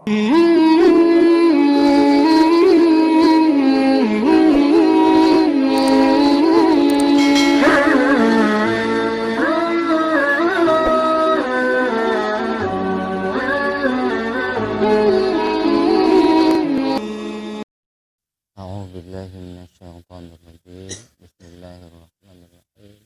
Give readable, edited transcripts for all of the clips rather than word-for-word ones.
Bismillahirrahmanirrahim.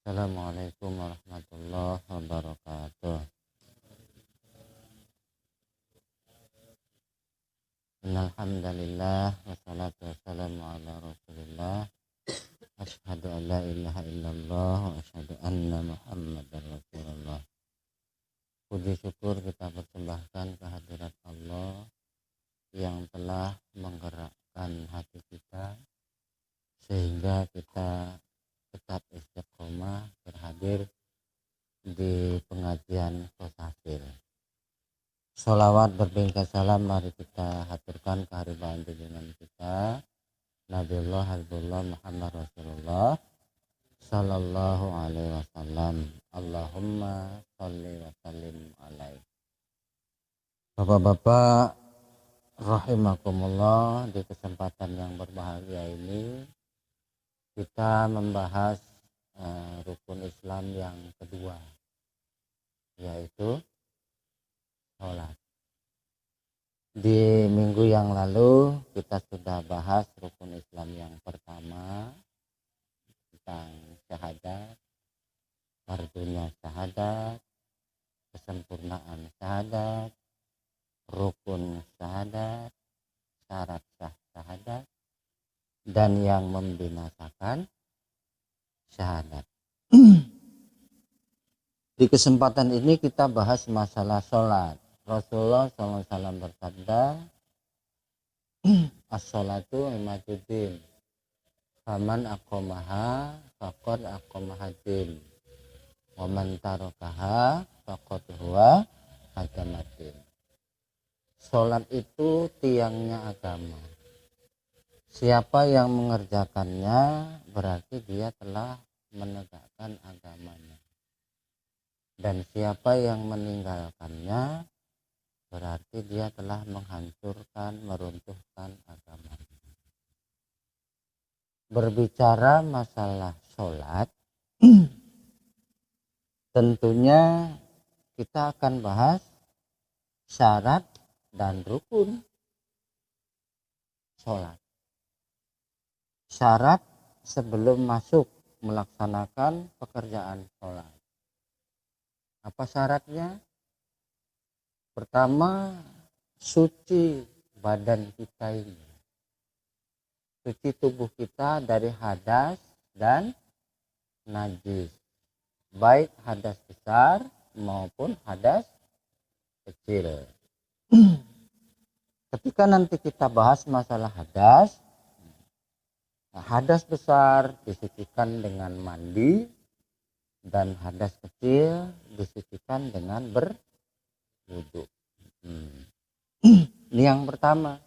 Assalamualaikum warahmatullahi wabarakatuh. Innalhamdalillah wassalatu wassalamu ala rasulillah. Asyhadu an la ilaha illallah wa asyhadu anna muhammadar rasulullah. Puji syukur kita persembahkan kehadirat Allah yang telah menggerakkan hati kita sehingga kita tetap istiqomah berhadir di pengajian Qasafil. Sholawat berbingkai salam mari kita haturkan kehadiran junjungan kita Nabiullah Habibullah Muhammad Rasulullah sallallahu alaihi wasallam. Allahumma sholli wa sallim alaihi. Bapak-bapak rahimakumullah, di kesempatan yang berbahagia ini kita membahas rukun Islam yang kedua, yaitu sholat. Di minggu yang lalu kita sudah bahas rukun Islam yang pertama tentang syahadat, fardunya syahadat, kesempurnaan syahadat, rukun syahadat, syarat sah syahadat, dan yang membinasakan syahadat. Di kesempatan ini kita bahas masalah sholat. Rasulullah SAW bersabda, as-sholatu imaduddin, faman aqomaha faqad aqomahaddin, wa man tarakaha faqad huwa hadamaddin. Sholat itu tiangnya agama. Siapa yang mengerjakannya berarti dia telah menegakkan agamanya. Dan siapa yang meninggalkannya berarti dia telah menghancurkan, meruntuhkan agamanya. Berbicara masalah sholat, tentunya kita akan bahas syarat dan rukun sholat. Syarat sebelum masuk melaksanakan pekerjaan sholat. Apa syaratnya? Pertama, suci badan kita ini. Suci tubuh kita dari hadas dan najis. Baik hadas besar maupun hadas kecil. Ketika nanti kita bahas masalah hadas, hadas besar disucikan dengan mandi dan hadas kecil disucikan dengan berwudu. Ini yang pertama,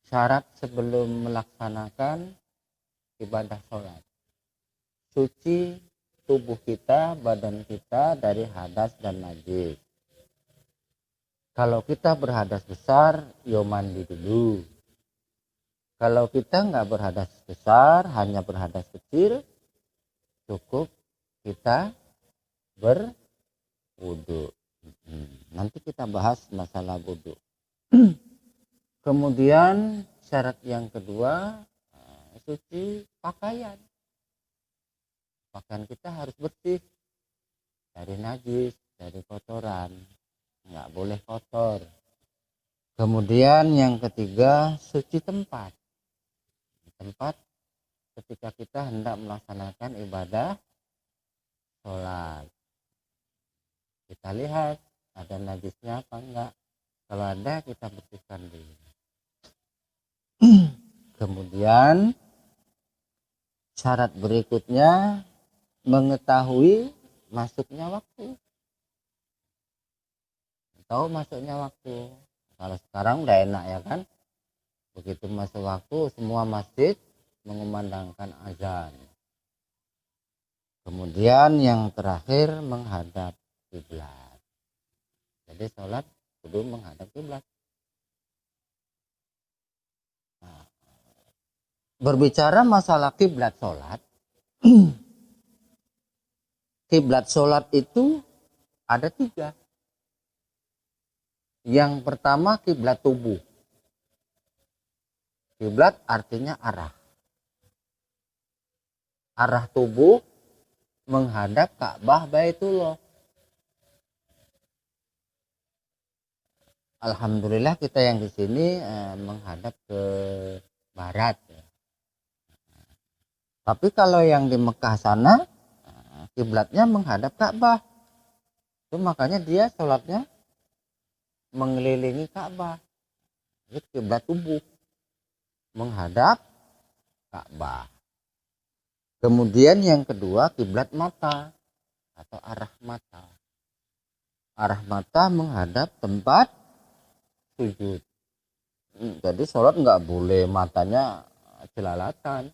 syarat sebelum melaksanakan ibadah sholat. Suci tubuh kita, badan kita dari hadas dan najis. Kalau kita berhadas besar, yo mandi dulu. Kalau kita nggak berhadas besar, hanya berhadas kecil, cukup kita berwudu. Nanti kita bahas masalah wudu. Kemudian syarat yang kedua, suci pakaian. Pakaian kita harus bersih dari najis, dari kotoran. Nggak boleh kotor. Kemudian yang ketiga, suci tempat. Tempat ketika kita hendak melaksanakan ibadah sholat. Kita lihat ada najisnya apa enggak. Kalau ada kita bersihkan dulu. Kemudian syarat berikutnya mengetahui masuknya waktu. Tahu masuknya waktu. Kalau sekarang udah enak ya kan. Begitu masuk waktu semua masjid mengumandangkan azan. Kemudian yang terakhir menghadap kiblat. Jadi sholat kudu menghadap kiblat. Nah, berbicara masalah kiblat sholat, kiblat sholat itu ada 3. Yang pertama kiblat tubuh. Kiblat artinya arah. Arah tubuh menghadap Ka'bah Baitullah. Alhamdulillah kita yang di sini menghadap ke barat. Tapi kalau yang di Mekah sana kiblatnya menghadap Ka'bah. Itu makanya dia sholatnya mengelilingi Ka'bah. Itu kiblat tubuh menghadap Ka'bah. Kemudian yang kedua kiblat mata atau arah mata. Arah mata menghadap tempat sujud. Jadi sholat nggak boleh matanya jelalatan.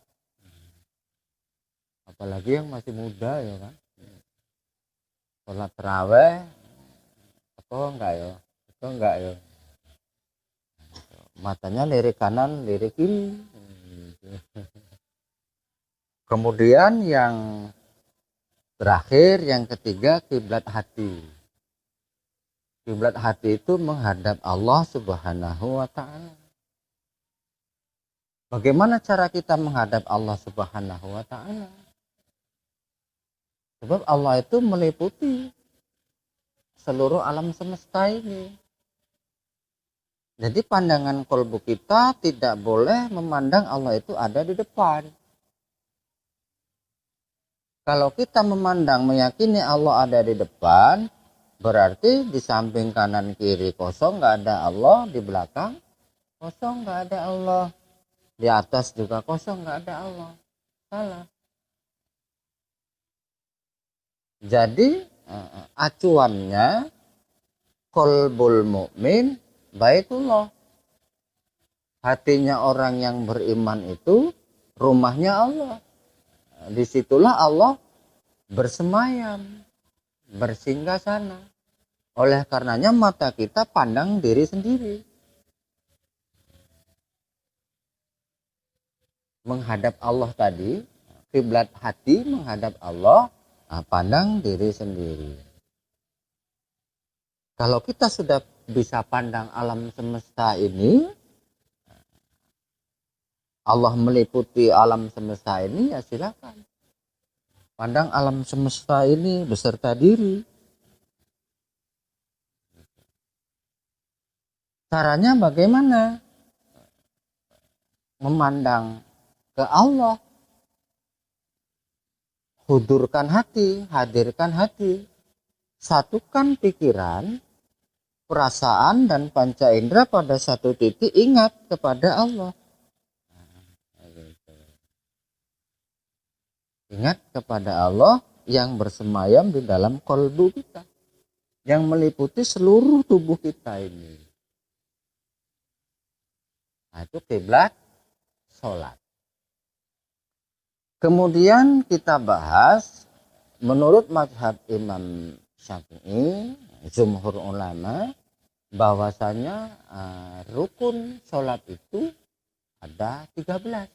Apalagi yang masih muda ya kan. Sholat terawih enggak ya. Matanya lirik kanan, lirik kiri. Kemudian yang terakhir, yang ketiga kiblat hati. Kiblat hati itu menghadap Allah Subhanahu wa taala. Bagaimana cara kita menghadap Allah Subhanahu wa taala? Sebab Allah itu meliputi seluruh alam semesta ini. Jadi pandangan kolbu kita tidak boleh memandang Allah itu ada di depan. Kalau kita memandang meyakini Allah ada di depan, berarti di samping kanan kiri kosong nggak ada Allah, di belakang kosong nggak ada Allah, di atas juga kosong nggak ada Allah. Salah. Jadi acuannya kolbul mukmin Baitullah. Hatinya orang yang beriman itu rumahnya Allah. Disitulah Allah bersemayam, bersinggah sana. Oleh karenanya mata kita pandang diri sendiri. Menghadap Allah tadi, kiblat hati menghadap Allah, pandang diri sendiri. Kalau kita sudah bisa pandang alam semesta ini, Allah meliputi alam semesta ini, ya silakan. Pandang alam semesta ini beserta diri. Caranya bagaimana? Memandang ke Allah. Hudurkan hati, hadirkan hati. Satukan pikiran, perasaan dan panca indera pada satu titik, ingat kepada Allah. Ingat kepada Allah yang bersemayam di dalam kolbu kita, yang meliputi seluruh tubuh kita ini. Nah, itu kiblat sholat. Kemudian kita bahas menurut mazhab Imam Syafi'i, jumhur ulama, bahwasanya rukun sholat itu ada 13.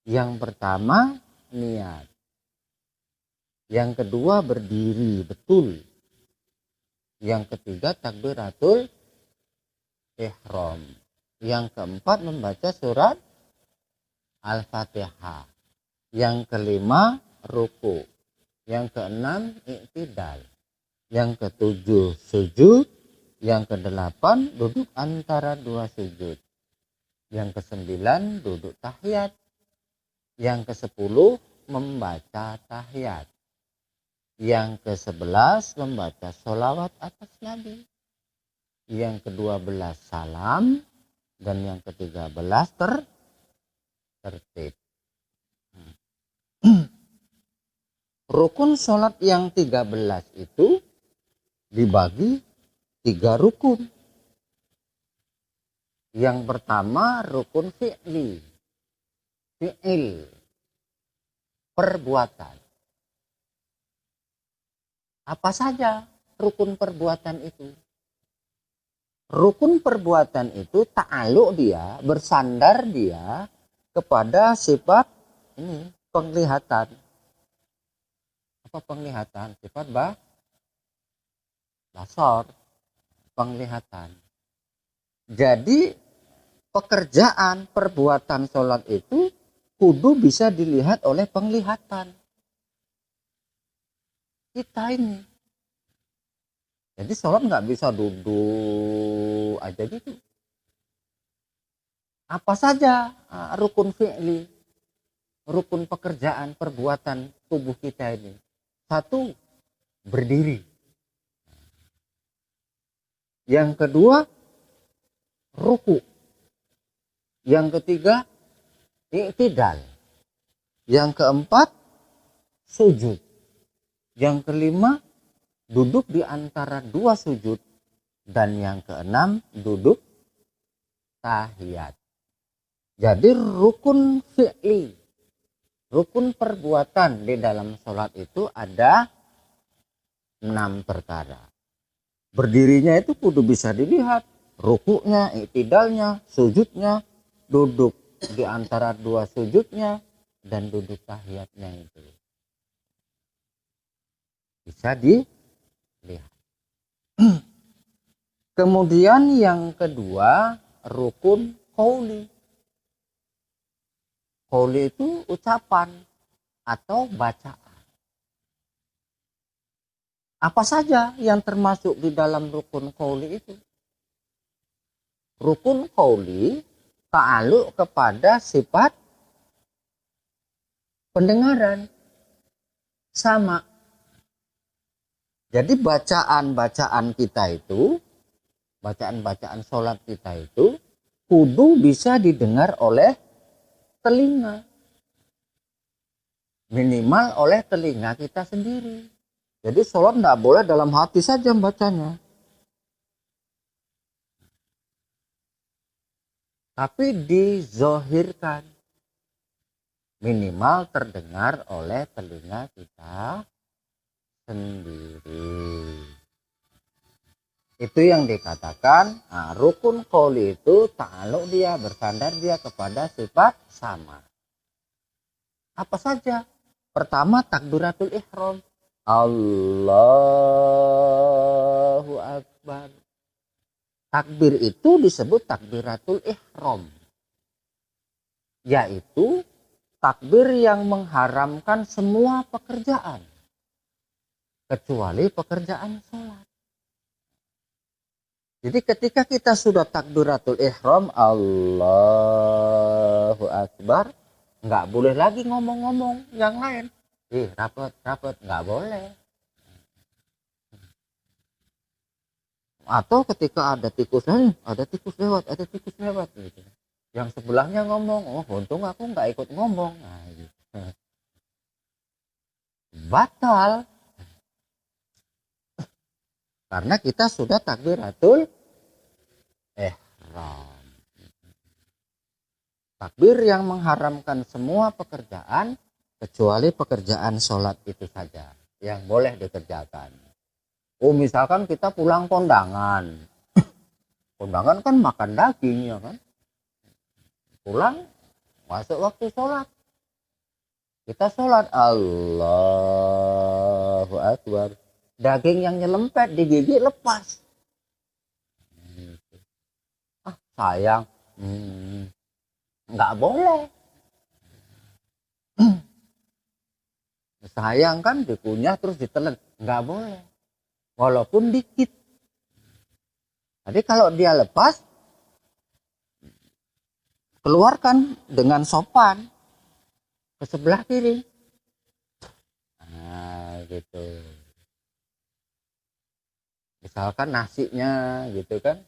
Yang pertama niat. Yang kedua berdiri betul. Yang ketiga takbiratul ihram. Yang keempat membaca surat Al-Fatihah. Yang kelima ruku. Yang keenam i'tidal. Yang ketujuh sujud. Yang kedelapan duduk antara dua sujud. Yang kesembilan duduk tahiyat. Yang kesepuluh membaca tahiyat. Yang ke-11 membaca sholawat atas Nabi. Yang ke-12 salam. Dan yang ke-13 tertib. Rukun sholat yang 13 itu dibagi 3 rukun. Yang pertama rukun fi'li. Fi'il. Perbuatan. Apa saja rukun perbuatan itu? Rukun perbuatan itu ta'aluk dia, bersandar dia kepada sifat ini penglihatan. Apa penglihatan? Sifat basar, penglihatan. Jadi pekerjaan, perbuatan sholat itu kudu bisa dilihat oleh penglihatan kita ini. Jadi sholat nggak bisa duduk aja gitu. Apa saja rukun fi'li, rukun pekerjaan, perbuatan tubuh kita ini. Satu, berdiri. Yang kedua, ruku. Yang ketiga, i'tidal. Yang keempat, sujud. Yang kelima, duduk di antara dua sujud. Dan yang keenam, duduk tahiyat. Jadi rukun fi'li, rukun perbuatan di dalam sholat itu ada 6 perkara. Berdirinya itu kudu bisa dilihat, rukuknya, i'tidalnya, sujudnya, duduk di antara dua sujudnya, dan duduk tahiyatnya itu bisa dilihat. Kemudian yang kedua, rukun qauli. Qauli itu ucapan atau bacaan. Apa saja yang termasuk di dalam rukun qauli itu? Rukun qauli ta'aluk kepada sifat pendengaran. Sama. Jadi bacaan-bacaan kita itu, bacaan-bacaan sholat kita itu kudu bisa didengar oleh telinga. Minimal oleh telinga kita sendiri. Jadi sholat tidak boleh dalam hati saja bacanya. Tapi dizohirkan. Minimal terdengar oleh telinga kita sendiri. Itu yang dikatakan rukun qauli itu ta'aluk dia, bersandar dia kepada sifat sama. Apa saja? Pertama, takbiratul ihram. Allahu Akbar. Takbir itu disebut takbiratul ihram, yaitu takbir yang mengharamkan semua pekerjaan kecuali pekerjaan sholat. Jadi ketika kita sudah takbiratul ihram, Allahu Akbar, nggak boleh lagi ngomong-ngomong yang lain. Rapet, nggak boleh. Atau ketika ada tikus lewat gitu. Yang sebelahnya ngomong, oh untung aku nggak ikut ngomong. Nah, gitu. Batal. Karena kita sudah takbiratul ihram. Takbir yang mengharamkan semua pekerjaan kecuali pekerjaan sholat itu saja yang boleh dikerjakan. Oh, misalkan kita pulang kondangan. Kondangan kan makan daging ya kan. Pulang masuk waktu sholat. Kita sholat Allahu Akbar. Daging yang nyelempet di gigi lepas. Sayang. Nggak boleh. Sayang kan dikunyah terus ditelan. Nggak boleh. Walaupun dikit. Jadi kalau dia lepas, keluarkan dengan sopan ke sebelah kiri. Nah, gitu. Misalkan nasinya gitu kan.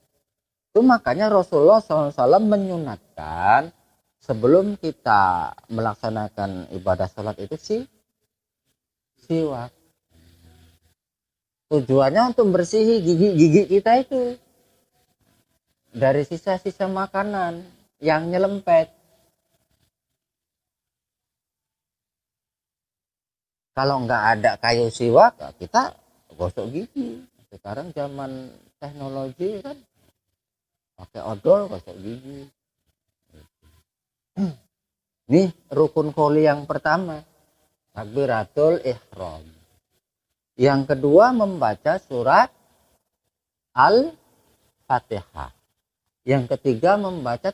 Itu makanya Rasulullah SAW menyunatkan sebelum kita melaksanakan ibadah sholat itu siwak. Tujuannya untuk membersihi gigi kita itu dari sisa-sisa makanan yang nyelempet. Kalau nggak ada kayu siwak, kita gosok gigi. Sekarang zaman teknologi kan pakai odol, gosok gigi. Nih rukun qouli yang pertama, takbiratul ihram. Yang kedua membaca surat Al-Fatihah. Yang ketiga membaca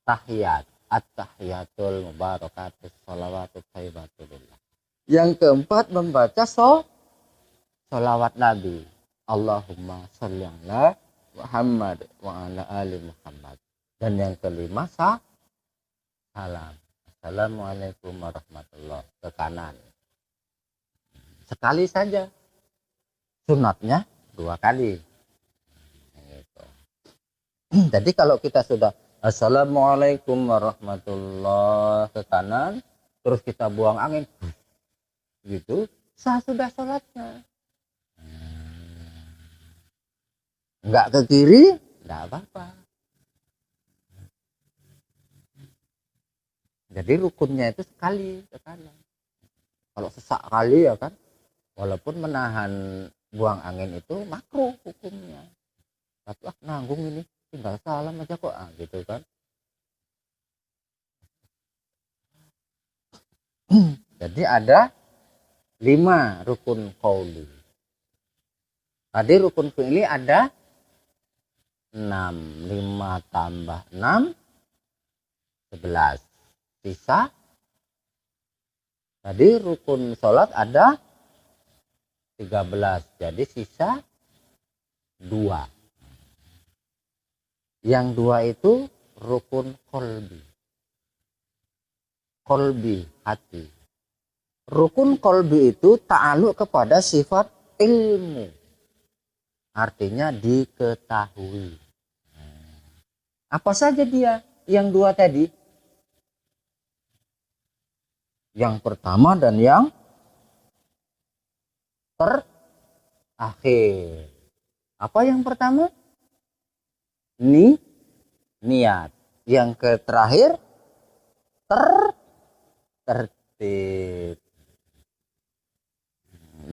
tahiyat. At-tahiyatul mubarakatus sholawatut thayyibatulillah. Yang keempat membaca sholawat Nabi. Allahumma sholli ala Muhammad wa ala ali Muhammad. Dan yang kelima salam. Assalamualaikum warahmatullahi wabarakatuh. Ke kanan. Sekali saja. Sunatnya 2 kali. Gitu. Jadi kalau kita sudah Assalamualaikum warahmatullahi wabarakatuh ke kanan, terus kita buang angin, gitu, sah sudah sholatnya. Enggak ke kiri, enggak apa-apa. Jadi rukunnya itu sekali ke kanan. Kalau sesak kali ya kan, walaupun menahan buang angin itu makruh hukumnya. Tapi nanggung ini, tinggal salam aja kok, gitu kan. Jadi ada 5 rukun qauli. Tadi rukun fi'li ada 6. 5 tambah 6 11. Sisa. Tadi rukun sholat ada 13. Jadi sisa 2. Yang 2 itu rukun qalbi. Qalbi, hati. Rukun qalbi itu ta'aluk kepada sifat ilmu. Artinya diketahui. Apa saja dia? Yang 2 tadi. Yang pertama dan yang terakhir. Apa yang pertama? Niat. Yang terakhir tertib.